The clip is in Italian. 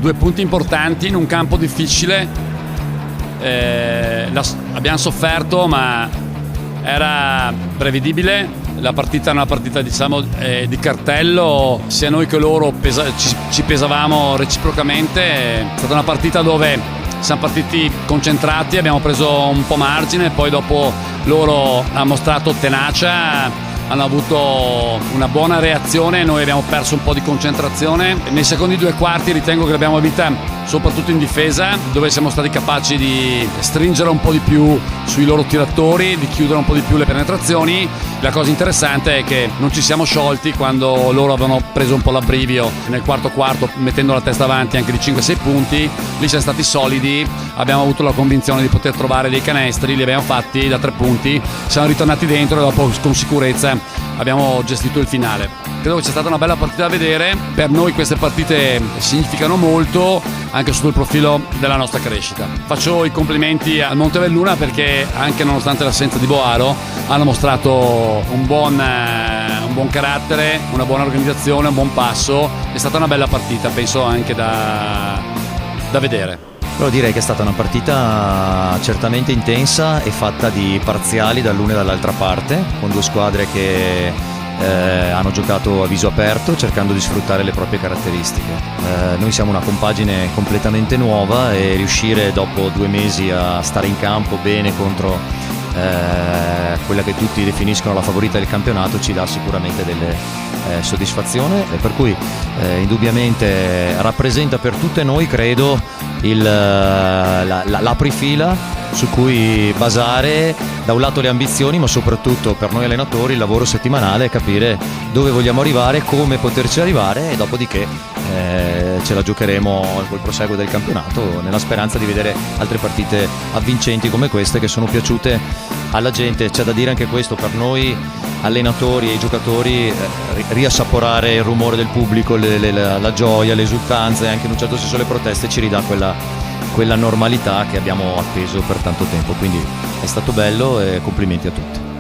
2 punti importanti in un campo difficile. Abbiamo sofferto, ma era prevedibile. La partita è una partita, diciamo, di cartello, sia noi che loro ci pesavamo reciprocamente. È stata una partita dove siamo partiti concentrati, abbiamo preso un po' margine, poi dopo loro hanno mostrato tenacia, hanno avuto una buona reazione, noi abbiamo perso un po' di concentrazione. Nei secondi 2 quarti ritengo che l'abbiamo vinta soprattutto in difesa, dove siamo stati capaci di stringere un po' di più sui loro tiratori, di chiudere un po' di più le penetrazioni. La cosa interessante è che non ci siamo sciolti quando loro avevano preso un po' l'abbrivio nel quarto, mettendo la testa avanti anche di 5-6 punti. Lì siamo stati solidi, abbiamo avuto la convinzione di poter trovare dei canestri, li abbiamo fatti da 3 punti, siamo ritornati dentro e dopo con sicurezza abbiamo gestito il finale. Credo che sia stata una bella partita da vedere. Per noi queste partite significano molto anche sotto il profilo della nostra crescita. Faccio i complimenti al Montevelluna perché anche nonostante l'assenza di Boaro hanno mostrato un buon carattere, una buona organizzazione, un buon passo. È stata una bella partita, penso anche da vedere. Però direi che è stata una partita certamente intensa e fatta di parziali dall'una e dall'altra parte, con 2 squadre che hanno giocato a viso aperto cercando di sfruttare le proprie caratteristiche. Noi siamo una compagine completamente nuova e riuscire dopo 2 mesi a stare in campo bene contro quella che tutti definiscono la favorita del campionato ci dà sicuramente delle soddisfazione, e per cui indubbiamente rappresenta per tutte noi, credo, l'aprifila su cui basare da un lato le ambizioni, ma soprattutto per noi allenatori il lavoro settimanale, capire dove vogliamo arrivare, come poterci arrivare, e dopodiché ce la giocheremo col proseguo del campionato nella speranza di vedere altre partite avvincenti come queste che sono piaciute alla gente. C'è da dire anche questo, per noi allenatori e i giocatori, riassaporare il rumore del pubblico, la gioia, l'esultanza e anche in un certo senso le proteste ci ridà quella normalità che abbiamo atteso per tanto tempo. Quindi è stato bello e complimenti a tutti.